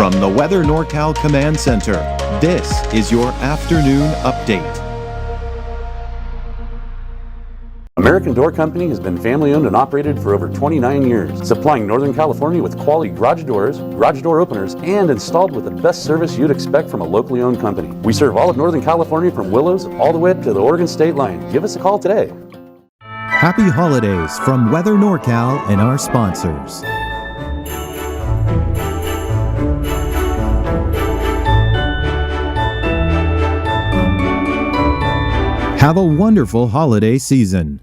From the Weather NorCal Command Center, this is your afternoon update. American Door Company has been family-owned and operated for over 29 years, supplying Northern California with quality garage doors, garage door openers, and installed with the best service you'd expect from a locally owned company. We serve all of Northern California from Willows all the way up to the Oregon state line. Give us a call today. Happy holidays from Weather NorCal and our sponsors. Have a wonderful holiday season.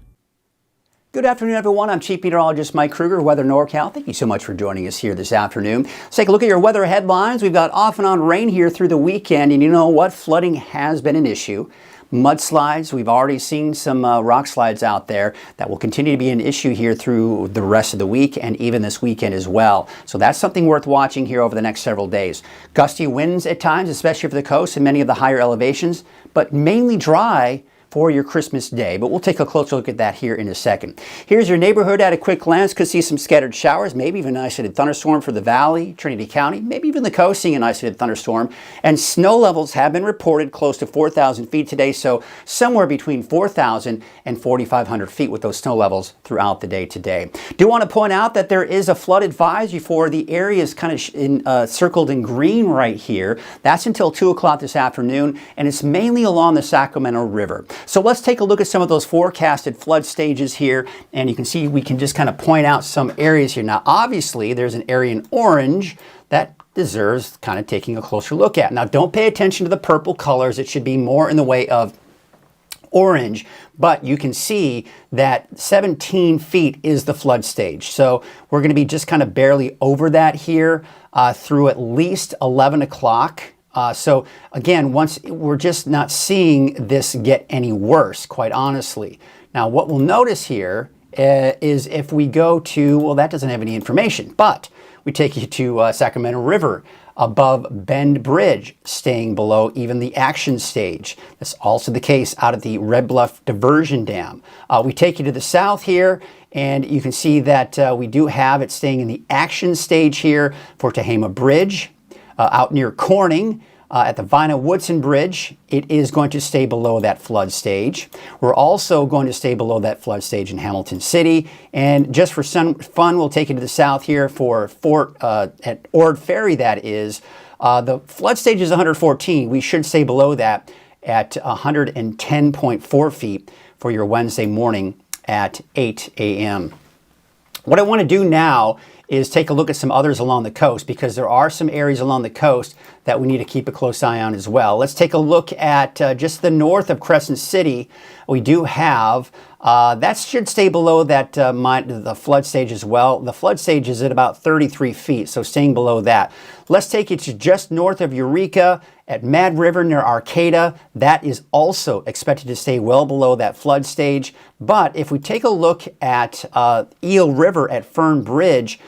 Good afternoon, everyone. I'm Chief Meteorologist Mike Krueger, Weather NorCal. Thank you so much for joining us here this afternoon. Let's take a look at your weather headlines. We've got off and on rain here through the weekend, and you know what? Flooding has been an issue. Mudslides, we've already seen some rock slides out there that will continue to be an issue here through the rest of the week and even this weekend as well. So that's something worth watching here over the next several days. Gusty winds at times, especially for the coast and many of the higher elevations, but mainly dry for your Christmas day, but we'll take a closer look at that here in a second. Here's your neighborhood at a quick glance. Could see some scattered showers, maybe even an isolated thunderstorm for the valley, Trinity County, maybe even the coast seeing an isolated thunderstorm. And snow levels have been reported close to 4,000 feet today, so somewhere between 4,000 and 4,500 feet with those snow levels throughout the day today. Do want to point out that there is a flood advisory for the areas kind of circled in green right here. That's until 2 o'clock this afternoon, and it's mainly along the Sacramento River. So let's take a look at some of those forecasted flood stages here, and you can see we can just kind of point out some areas here. Now, obviously, there's an area in orange that deserves kind of taking a closer look at. Now, don't pay attention to the purple colors. It should be more in the way of orange, but you can see that 17 feet is the flood stage. So we're going to be just kind of barely over that here through at least 11 o'clock. So again, once we're just not seeing this get any worse, quite honestly. Now, what we'll notice here is if we go to, well, that doesn't have any information, but we take you to Sacramento River above Bend Bridge, staying below even the action stage. That's also the case out at the Red Bluff Diversion Dam. We take you to the south here, and you can see that we do have it staying in the action stage here for Tehama Bridge. Out near Corning, at the Vina-Woodson Bridge, it is going to stay below that flood stage. We're also going to stay below that flood stage in Hamilton City. And just for some fun, we'll take you to the south here for at Ord Ferry, that is. The flood stage is 114. We should stay below that at 110.4 feet for your Wednesday morning at 8 a.m. What I want to do now is take a look at some others along the coast, because there are some areas along the coast that we need to keep a close eye on as well. Let's take a look at just the north of Crescent City. We do have, that should stay below that the flood stage as well. The flood stage is at about 33 feet, so staying below that. Let's take it to just north of Eureka at Mad River near Arcata. That is also expected to stay well below that flood stage. But if we take a look at Eel River at Fern Bridge,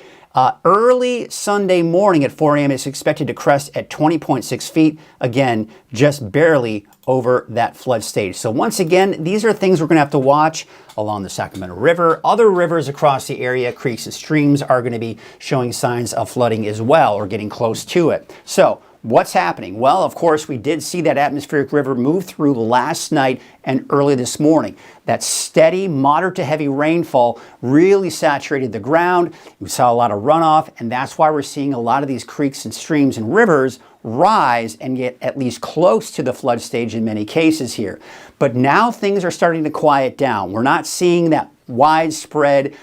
early Sunday morning at 4 a.m. it's expected to crest at 20.6 feet. Again, just barely over that flood stage. So once again, these are things we're going to have to watch along the Sacramento River. Other rivers across the area, creeks and streams, are going to be showing signs of flooding as well, or getting close to it. So what's happening? Well, of course, we did see that atmospheric river move through last night and early this morning. That steady, moderate to heavy rainfall really saturated the ground. We saw a lot of runoff, and that's why we're seeing a lot of these creeks and streams and rivers rise and get at least close to the flood stage in many cases here. But now things are starting to quiet down. We're not seeing that widespread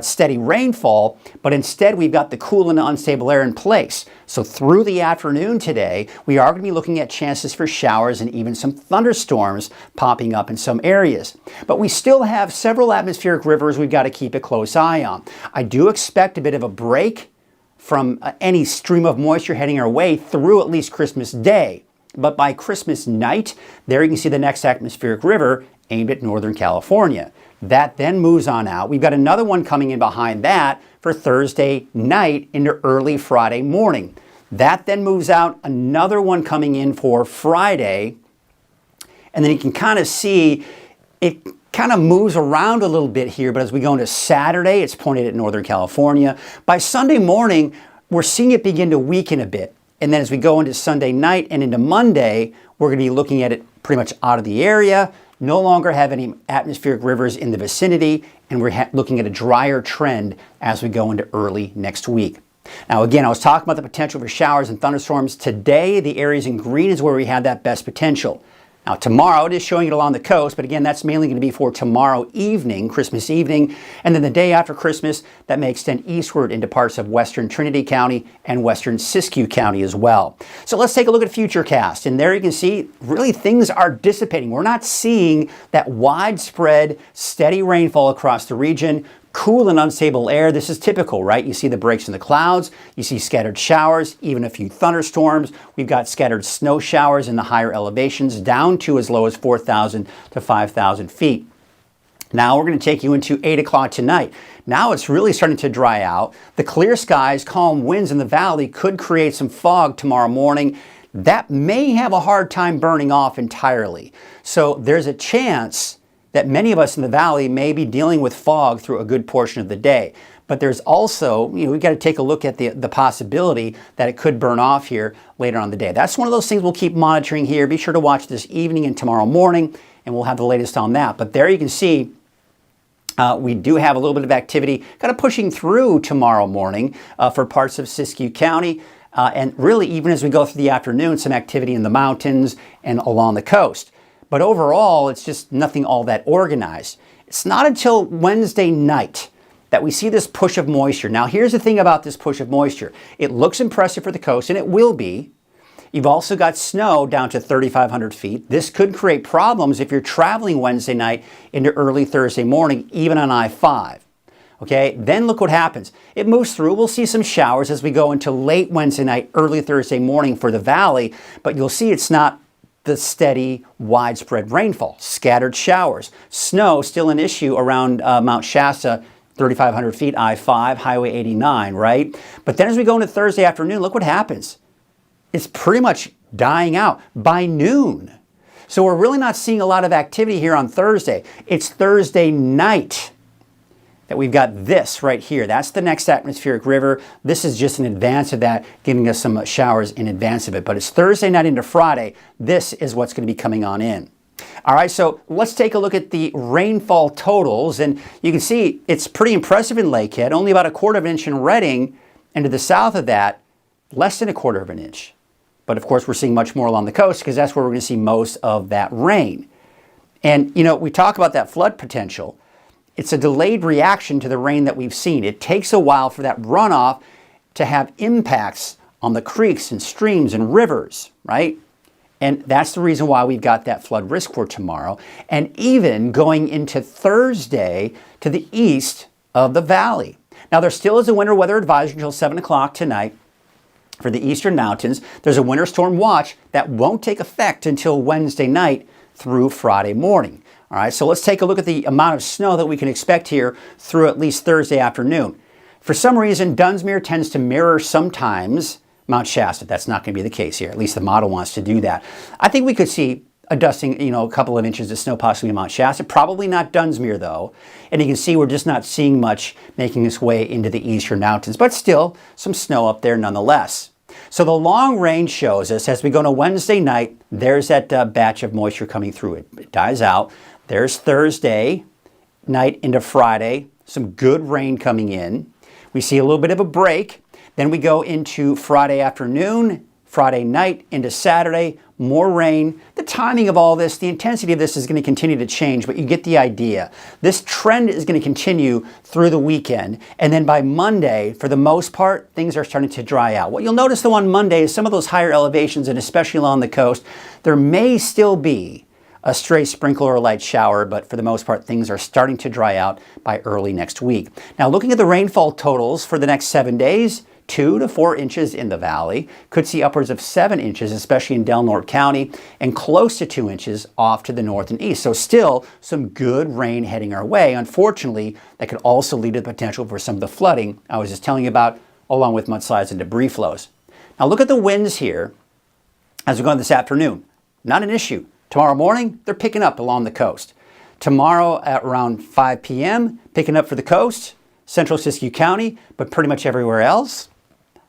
steady rainfall, but instead we've got the cool and unstable air in place. So through the afternoon today, we are going to be looking at chances for showers and even some thunderstorms popping up in some areas. But we still have several atmospheric rivers we've got to keep a close eye on. I do expect a bit of a break from any stream of moisture heading our way through at least Christmas Day. But by Christmas night, there you can see the next atmospheric river aimed at Northern California. That then moves on out. We've got another one coming in behind that for Thursday night into early Friday morning. That then moves out, another one coming in for Friday. And then you can kind of see it kind of moves around a little bit here, but as we go into Saturday, it's pointed at Northern California. By Sunday morning, we're seeing it begin to weaken a bit. And then as we go into Sunday night and into Monday, we're going to be looking at it pretty much out of the area, no longer have any atmospheric rivers in the vicinity, and we're looking at a drier trend as we go into early next week. Now again, I was talking about the potential for showers and thunderstorms. Today, the areas in green is where we have that best potential. Now tomorrow, it is showing it along the coast, but again, that's mainly going to be for tomorrow evening, Christmas evening, and then the day after Christmas, that may extend eastward into parts of western Trinity County and western Siskiyou County as well. So let's take a look at Futurecast, and there you can see really things are dissipating. We're not seeing that widespread, steady rainfall across the region. Cool and unstable air, this is typical, right? You see the breaks in the clouds, you see scattered showers, even a few thunderstorms. We've got scattered snow showers in the higher elevations down to as low as 4,000 to 5,000 feet. Now we're going to take you into 8 o'clock tonight. Now it's really starting to dry out. The clear skies, calm winds in the valley could create some fog tomorrow morning. That may have a hard time burning off entirely. So there's a chance that many of us in the valley may be dealing with fog through a good portion of the day. But there's also, we've got to take a look at the possibility that it could burn off here later on in the day. That's one of those things we'll keep monitoring here. Be sure to watch this evening and tomorrow morning, and we'll have the latest on that. But there you can see we do have a little bit of activity kind of pushing through tomorrow morning for parts of Siskiyou County. And really, even as we go through the afternoon, some activity in the mountains and along the coast. But overall, it's just nothing all that organized. It's not until Wednesday night that we see this push of moisture. Now, here's the thing about this push of moisture. It looks impressive for the coast, and it will be. You've also got snow down to 3,500 feet. This could create problems if you're traveling Wednesday night into early Thursday morning, even on I-5. Okay, then look what happens. It moves through. We'll see some showers as we go into late Wednesday night, early Thursday morning for the valley, but you'll see it's not the steady, widespread rainfall. Scattered showers. Snow still an issue around Mount Shasta, 3,500 feet, I-5, Highway 89, right? But then as we go into Thursday afternoon, look what happens. It's pretty much dying out by noon. So we're really not seeing a lot of activity here on Thursday. It's Thursday night that we've got this right here. That's the next atmospheric river. This is just in advance of that, giving us some showers in advance of it. But it's Thursday night into Friday. This is what's going to be coming on in. All right, so let's take a look at the rainfall totals. And you can see it's pretty impressive in Lakehead, only about 1/4 of an inch in Redding, and to the south of that, less than 1/4 of an inch. But of course, we're seeing much more along the coast because that's where we're going to see most of that rain. And, we talk about that flood potential. It's a delayed reaction to the rain that we've seen. It takes a while for that runoff to have impacts on the creeks and streams and rivers, right? And that's the reason why we've got that flood risk for tomorrow. And even going into Thursday to the east of the valley. Now, there still is a winter weather advisory until 7 o'clock tonight for the eastern mountains. There's a winter storm watch that won't take effect until Wednesday night through Friday morning. All right, so let's take a look at the amount of snow that we can expect here through at least Thursday afternoon. For some reason, Dunsmuir tends to mirror sometimes Mount Shasta. That's not going to be the case here. At least the model wants to do that. I think we could see a dusting, a couple of inches of snow possibly in Mount Shasta. Probably not Dunsmuir, though. And you can see we're just not seeing much making its way into the eastern mountains, but still some snow up there nonetheless. So the long range shows us as we go to Wednesday night, there's that batch of moisture coming through. It dies out. There's Thursday night into Friday, some good rain coming in. We see a little bit of a break. Then we go into Friday afternoon, Friday night into Saturday, more rain. The timing of all this, the intensity of this is going to continue to change, but you get the idea. This trend is going to continue through the weekend. And then by Monday, for the most part, things are starting to dry out. What you'll notice though on Monday is some of those higher elevations, and especially along the coast, there may still be a stray sprinkle or a light shower, but for the most part, things are starting to dry out by early next week. Now, looking at the rainfall totals for the next 7 days, 2 to 4 inches in the valley. Could see upwards of 7 inches, especially in Del Norte County, and close to 2 inches off to the north and east. So still some good rain heading our way. Unfortunately, that could also lead to the potential for some of the flooding I was just telling you about, along with mudslides and debris flows. Now look at the winds here as we go on this afternoon. Not an issue. Tomorrow morning, they're picking up along the coast. Tomorrow at around 5 p.m., picking up for the coast, central Siskiyou County, but pretty much everywhere else,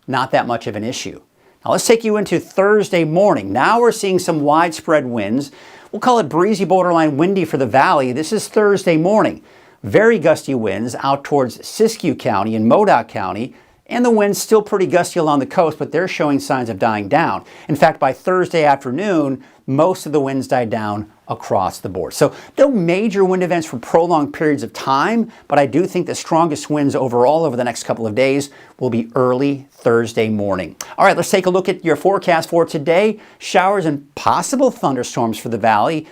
not that much of an issue. Now let's take you into Thursday morning. Now we're seeing some widespread winds. We'll call it breezy, borderline windy for the valley. This is Thursday morning. Very gusty winds out towards Siskiyou County and Modoc County. And the wind's still pretty gusty along the coast, but they're showing signs of dying down. In fact, by Thursday afternoon, most of the winds died down across the board. So no major wind events for prolonged periods of time, but I do think the strongest winds overall over the next couple of days will be early Thursday morning. All right, let's take a look at your forecast for today. Showers and possible thunderstorms for the valley,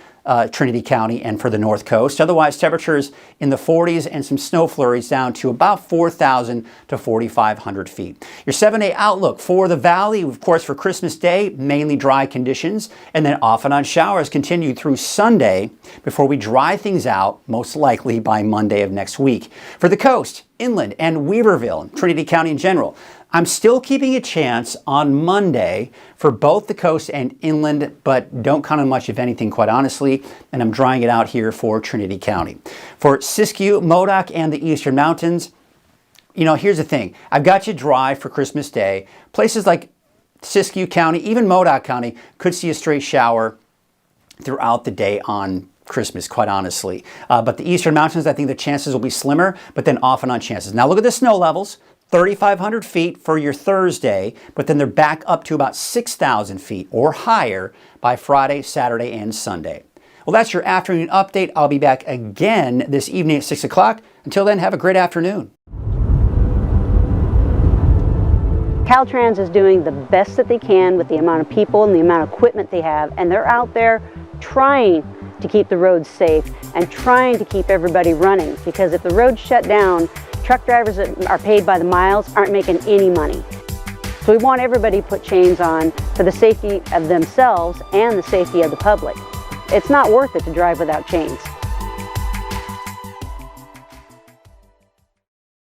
Trinity County, and for the north coast. Otherwise, temperatures in the 40s and some snow flurries down to about 4,000 to 4,500 feet. Your 7-day outlook for the valley, of course, for Christmas Day, mainly dry conditions, and then off and on showers continue through Sunday before we dry things out, most likely by Monday of next week. For the coast, inland, and Weaverville, and Trinity County in general, I'm still keeping a chance on Monday for both the coast and inland, but don't count on much, if anything, quite honestly, and I'm drying it out here for Trinity County. For Siskiyou, Modoc, and the Eastern Mountains, you know, here's the thing. I've got you dry for Christmas Day. Places like Siskiyou County, even Modoc County, could see a straight shower throughout the day on Christmas, quite honestly. But the Eastern Mountains, I think the chances will be slimmer, but then off and on chances. Now look at the snow levels. 3,500 feet for your Thursday, but then they're back up to about 6,000 feet or higher by Friday, Saturday, and Sunday. Well, that's your afternoon update. I'll be back again this evening at 6 o'clock. Until then, have a great afternoon. Caltrans is doing the best that they can with the amount of people and the amount of equipment they have, and they're out there trying to keep the roads safe and trying to keep everybody running, because if the roads shut down, truck drivers that are paid by the miles aren't making any money. So we want everybody to put chains on for the safety of themselves and the safety of the public. It's not worth it to drive without chains.